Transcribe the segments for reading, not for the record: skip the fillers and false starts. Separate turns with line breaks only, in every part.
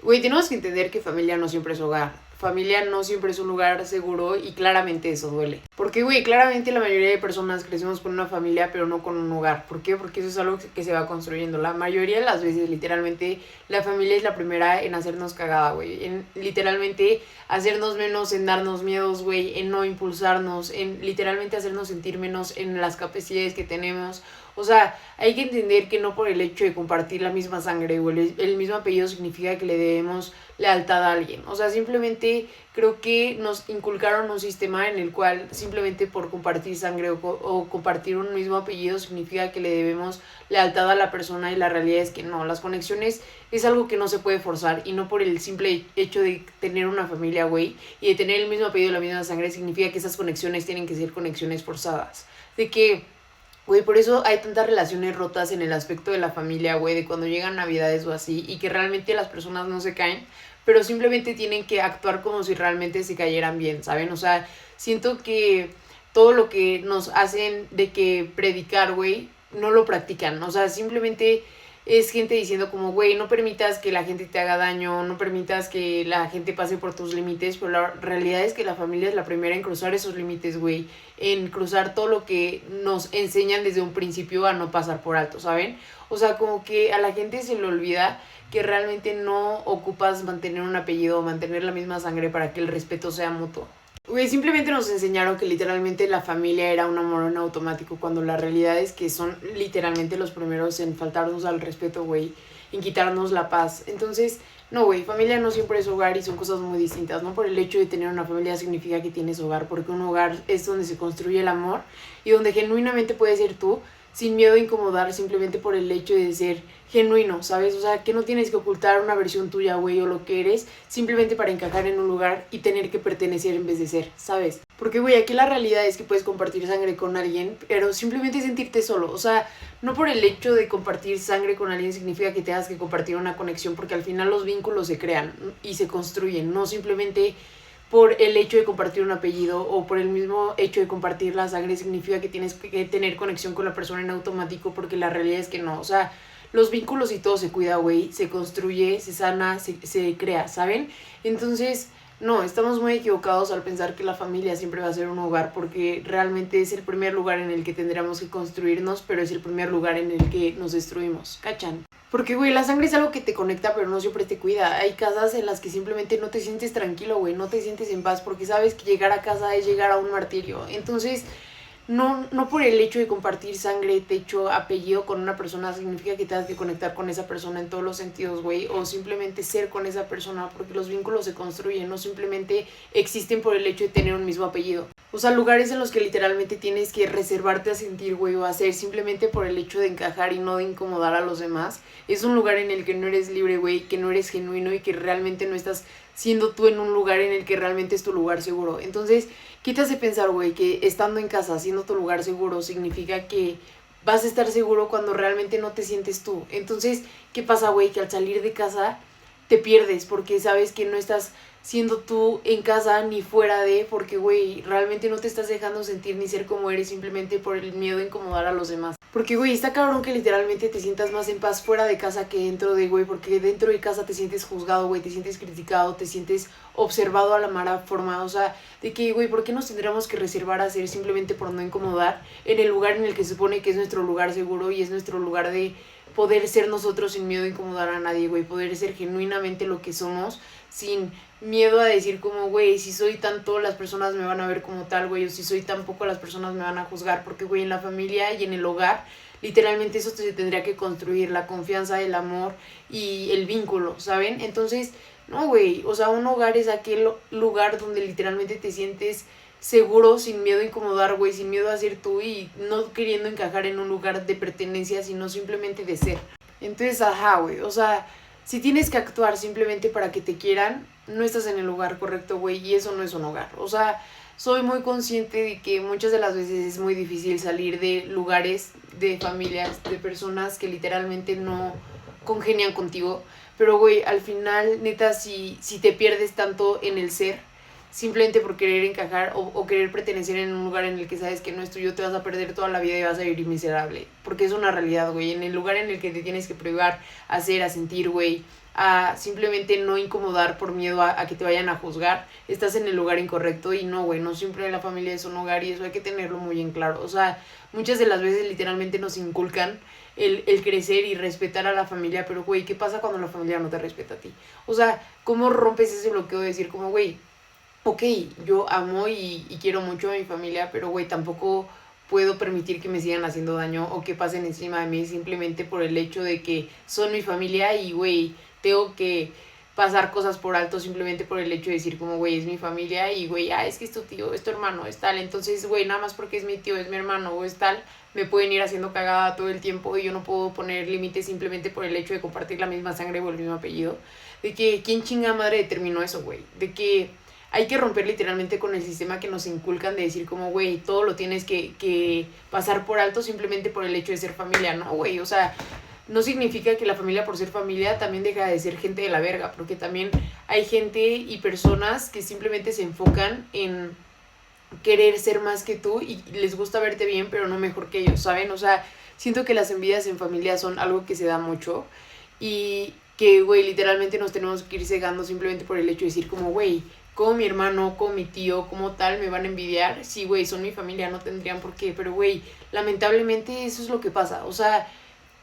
Güey, tenemos que entender que familia no siempre es hogar. Familia no siempre es un lugar seguro y claramente eso duele. Porque, güey, claramente la mayoría de personas crecemos con una familia pero no con un hogar. ¿Por qué? Porque eso es algo que se va construyendo. La mayoría de las veces, literalmente, la familia es la primera en hacernos cagada, güey. En literalmente hacernos menos, en darnos miedos, güey, en no impulsarnos, en literalmente hacernos sentir menos en las capacidades que tenemos. O sea, hay que entender que no por el hecho de compartir la misma sangre o el mismo apellido significa que le debemos lealtad a alguien. O sea, simplemente creo que nos inculcaron un sistema en el cual simplemente por compartir sangre o compartir un mismo apellido significa que le debemos lealtad a la persona, y la realidad es que no. Las conexiones es algo que no se puede forzar, y no por el simple hecho de tener una familia, güey, y de tener el mismo apellido y la misma sangre significa que esas conexiones tienen que ser conexiones forzadas. De que güey, por eso hay tantas relaciones rotas en el aspecto de la familia, güey, de cuando llegan navidades o así, y que realmente las personas no se caen, pero simplemente tienen que actuar como si realmente se cayeran bien, ¿saben? O sea, siento que todo lo que nos hacen de que predicar, güey, no lo practican. O sea, simplemente es gente diciendo como, güey, no permitas que la gente te haga daño, no permitas que la gente pase por tus límites, pero la realidad es que la familia es la primera en cruzar esos límites, güey, en cruzar todo lo que nos enseñan desde un principio a no pasar por alto, ¿saben? O sea, como que a la gente se le olvida que realmente no ocupas mantener un apellido o mantener la misma sangre para que el respeto sea mutuo. Güey, simplemente nos enseñaron que literalmente la familia era un amor en automático, cuando la realidad es que son literalmente los primeros en faltarnos al respeto, güey, en quitarnos la paz. Entonces, no, güey, familia no siempre es hogar y son cosas muy distintas. No por el hecho de tener una familia significa que tienes hogar, porque un hogar es donde se construye el amor y donde genuinamente puedes ser tú, sin miedo a incomodar, simplemente por el hecho de ser genuino, ¿sabes? O sea, que no tienes que ocultar una versión tuya, güey, o lo que eres, simplemente para encajar en un lugar y tener que pertenecer en vez de ser, ¿sabes? Porque, güey, aquí la realidad es que puedes compartir sangre con alguien, pero simplemente sentirte solo. O sea, no por el hecho de compartir sangre con alguien significa que tengas que compartir una conexión, porque al final los vínculos se crean y se construyen, no simplemente por el hecho de compartir un apellido o por el mismo hecho de compartir la sangre significa que tienes que tener conexión con la persona en automático, porque la realidad es que no. O sea, los vínculos y todo se cuida, güey, se construye, se sana, se crea, ¿saben? Entonces, no, estamos muy equivocados al pensar que la familia siempre va a ser un hogar, porque realmente es el primer lugar en el que tendríamos que construirnos, pero es el primer lugar en el que nos destruimos, ¿cachan? Porque, güey, la sangre es algo que te conecta, pero no siempre te cuida. Hay casas en las que simplemente no te sientes tranquilo, güey, no te sientes en paz, porque sabes que llegar a casa es llegar a un martirio. Entonces, no por el hecho de compartir sangre, techo, apellido con una persona significa que tengas que conectar con esa persona en todos los sentidos, güey, o simplemente ser con esa persona, porque los vínculos se construyen, no simplemente existen por el hecho de tener un mismo apellido. O sea, lugares en los que literalmente tienes que reservarte a sentir, güey, o a hacer simplemente por el hecho de encajar y no de incomodar a los demás. Es un lugar en el que no eres libre, güey, que no eres genuino y que realmente no estás siendo tú en un lugar en el que realmente es tu lugar seguro. Entonces, quítate de pensar, güey, que estando en casa, siendo tu lugar seguro, significa que vas a estar seguro cuando realmente no te sientes tú. Entonces, ¿qué pasa, güey? Que al salir de casa te pierdes porque sabes que no estás siendo tú en casa ni fuera de, porque, güey, realmente no te estás dejando sentir ni ser como eres simplemente por el miedo de incomodar a los demás. Porque, güey, está cabrón que literalmente te sientas más en paz fuera de casa que dentro de, güey, porque dentro de casa te sientes juzgado, güey, te sientes criticado, te sientes observado a la mala forma. O sea, de que, güey, ¿por qué nos tendríamos que reservar a hacer simplemente por no incomodar en el lugar en el que se supone que es nuestro lugar seguro y es nuestro lugar de poder ser nosotros sin miedo a incomodar a nadie, güey, poder ser genuinamente lo que somos sin miedo a decir como, güey, si soy tanto las personas me van a ver como tal, güey, o si soy tan poco las personas me van a juzgar, porque, güey, en la familia y en el hogar literalmente eso se tendría que construir, la confianza, el amor y el vínculo, ¿saben? Entonces, no, güey, o sea, un hogar es aquel lugar donde literalmente te sientes seguro, sin miedo a incomodar, güey, sin miedo a ser tú y no queriendo encajar en un lugar de pertenencia, sino simplemente de ser. Entonces, ajá, güey, o sea, si tienes que actuar simplemente para que te quieran, no estás en el lugar correcto, güey, y eso no es un hogar. O sea, soy muy consciente de que muchas de las veces es muy difícil salir de lugares, de familias, de personas que literalmente no congenian contigo, pero, güey, al final, neta, si te pierdes tanto en el ser, simplemente por querer encajar o querer pertenecer en un lugar en el que sabes que no es tuyo, te vas a perder toda la vida y vas a vivir miserable. Porque es una realidad, güey. En el lugar en el que te tienes que privar, a hacer, a sentir, güey, a simplemente no incomodar por miedo a que te vayan a juzgar, estás en el lugar incorrecto. Y no, güey, no siempre la familia es un hogar y eso hay que tenerlo muy en claro. O sea, muchas de las veces literalmente nos inculcan el crecer y respetar a la familia, pero güey, ¿qué pasa cuando la familia no te respeta a ti? O sea, ¿cómo rompes ese bloqueo de decir como, güey, ok, yo amo y quiero mucho a mi familia, pero güey, tampoco puedo permitir que me sigan haciendo daño o que pasen encima de mí simplemente por el hecho de que son mi familia y güey, tengo que pasar cosas por alto simplemente por el hecho de decir como güey, es mi familia y güey, es que es tu tío, es tu hermano, es tal, entonces güey, nada más porque es mi tío, es mi hermano o es tal, me pueden ir haciendo cagada todo el tiempo y yo no puedo poner límites simplemente por el hecho de compartir la misma sangre o el mismo apellido. De que, ¿quién chinga madre determinó eso, güey? De que hay que romper literalmente con el sistema que nos inculcan de decir como, güey, todo lo tienes que pasar por alto simplemente por el hecho de ser familia, ¿no, güey? O sea, no significa que la familia por ser familia también deja de ser gente de la verga, porque también hay gente y personas que simplemente se enfocan en querer ser más que tú y les gusta verte bien, pero no mejor que ellos, ¿saben? O sea, siento que las envidias en familia son algo que se da mucho y que, güey, literalmente nos tenemos que ir cegando simplemente por el hecho de decir como, güey, como mi hermano, como mi tío, como tal, me van a envidiar. Sí, güey, son mi familia, no tendrían por qué, pero, güey, lamentablemente eso es lo que pasa. O sea,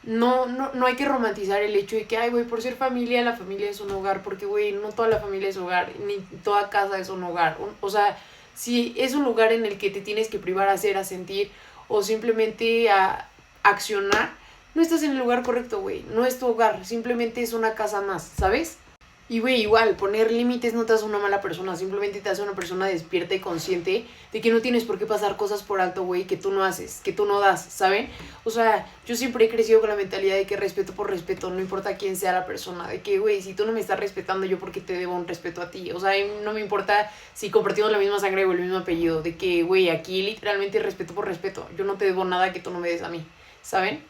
no hay que romantizar el hecho de que, ay, güey, por ser familia, la familia es un hogar, porque, güey, no toda la familia es hogar, ni toda casa es un hogar. O sea, si es un lugar en el que te tienes que privar a hacer, a sentir, o simplemente a accionar, no estás en el lugar correcto, güey. No es tu hogar, simplemente es una casa más, ¿sabes? Y, güey, igual, poner límites no te hace una mala persona, simplemente te hace una persona despierta y consciente de que no tienes por qué pasar cosas por alto, güey, que tú no haces, que tú no das, ¿saben? O sea, yo siempre he crecido con la mentalidad de que respeto por respeto, no importa quién sea la persona, de que, güey, si tú no me estás respetando, yo porque te debo un respeto a ti. O sea, no me importa si compartimos la misma sangre o el mismo apellido, de que, güey, aquí literalmente respeto por respeto, yo no te debo nada que tú no me des a mí, ¿saben?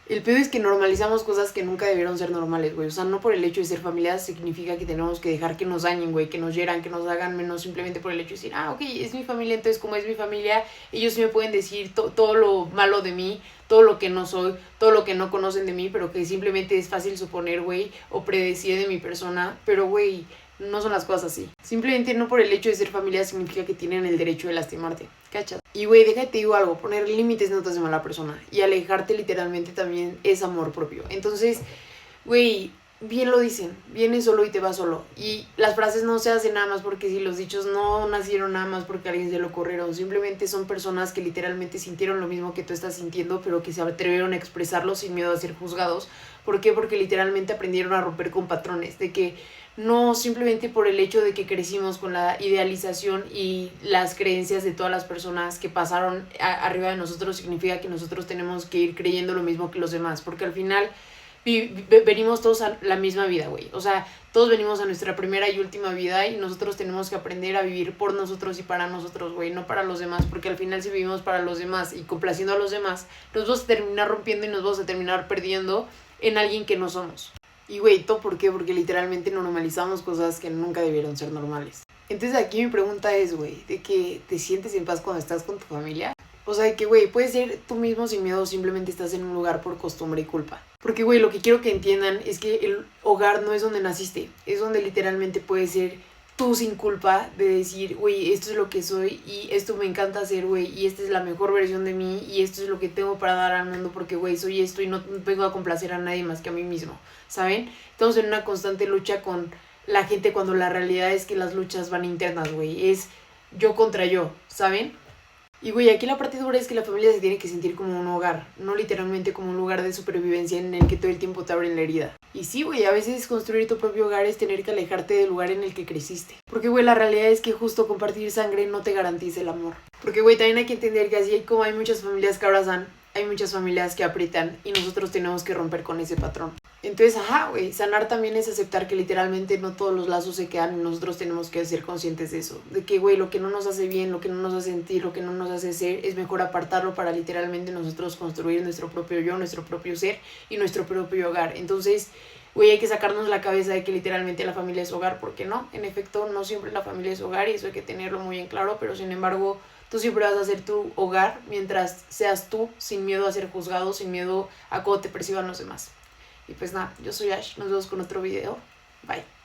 El pedo es que normalizamos cosas que nunca debieron ser normales, güey. O sea, no por el hecho de ser familia significa que tenemos que dejar que nos dañen, güey, que nos hieran, que nos hagan menos simplemente por el hecho de decir, ok, es mi familia, entonces como es mi familia, ellos sí me pueden decir todo lo malo de mí, todo lo que no soy, todo lo que no conocen de mí, pero que simplemente es fácil suponer, güey, o predecir de mi persona. Pero, güey, no son las cosas así. Simplemente no por el hecho de ser familia significa que tienen el derecho de lastimarte, ¿cachas? Y güey, déjate digo algo, poner límites no te hace mala persona. Y alejarte literalmente también es amor propio. Entonces, güey, bien lo dicen, vienes solo y te vas solo. Y las frases no se hacen nada más porque si los dichos no nacieron nada más porque alguien se lo ocurrieron. Simplemente son personas que literalmente sintieron lo mismo que tú estás sintiendo, pero que se atrevieron a expresarlo sin miedo a ser juzgados. ¿Por qué? Porque literalmente aprendieron a romper con patrones. De que no simplemente por el hecho de que crecimos con la idealización y las creencias de todas las personas que pasaron arriba de nosotros significa que nosotros tenemos que ir creyendo lo mismo que los demás, porque al final venimos todos a la misma vida, güey. O sea, todos venimos a nuestra primera y última vida y nosotros tenemos que aprender a vivir por nosotros y para nosotros, güey, no para los demás, porque al final si vivimos para los demás y complaciendo a los demás, nos vamos a terminar rompiendo y nos vamos a terminar perdiendo en alguien que no somos. Y güey, ¿todo por qué? Porque literalmente normalizamos cosas que nunca debieron ser normales. Entonces aquí mi pregunta es, güey, ¿de que te sientes en paz cuando estás con tu familia? O sea, de que, güey, puedes ser tú mismo sin miedo, simplemente estás en un lugar por costumbre y culpa. Porque, güey, lo que quiero que entiendan es que el hogar no es donde naciste, es donde literalmente puedes ser tú sin culpa de decir, güey, esto es lo que soy y esto me encanta hacer, güey, y esta es la mejor versión de mí y esto es lo que tengo para dar al mundo porque, güey, soy esto y no vengo a complacer a nadie más que a mí mismo, ¿saben? Estamos en una constante lucha con la gente cuando la realidad es que las luchas van internas, güey, es yo contra yo, ¿saben? Y güey, aquí la parte dura es que la familia se tiene que sentir como un hogar, no literalmente como un lugar de supervivencia en el que todo el tiempo te abren la herida. Y sí, güey, a veces construir tu propio hogar es tener que alejarte del lugar en el que creciste. Porque, güey, la realidad es que justo compartir sangre no te garantiza el amor. Porque, güey, también hay que entender que así como hay muchas familias que abrazan, hay muchas familias que aprietan y nosotros tenemos que romper con ese patrón. Entonces, ajá, güey, sanar también es aceptar que literalmente no todos los lazos se quedan y nosotros tenemos que ser conscientes de eso. De que, güey, lo que no nos hace bien, lo que no nos hace sentir, lo que no nos hace ser, es mejor apartarlo para literalmente nosotros construir nuestro propio yo, nuestro propio ser y nuestro propio hogar. Entonces, güey, hay que sacarnos la cabeza de que literalmente la familia es hogar, porque no, en efecto, no siempre la familia es hogar y eso hay que tenerlo muy en claro, pero sin embargo, tú siempre vas a ser tu hogar mientras seas tú, sin miedo a ser juzgado, sin miedo a cómo te perciban los demás. Y pues nada, yo soy Ash, nos vemos con otro video, bye.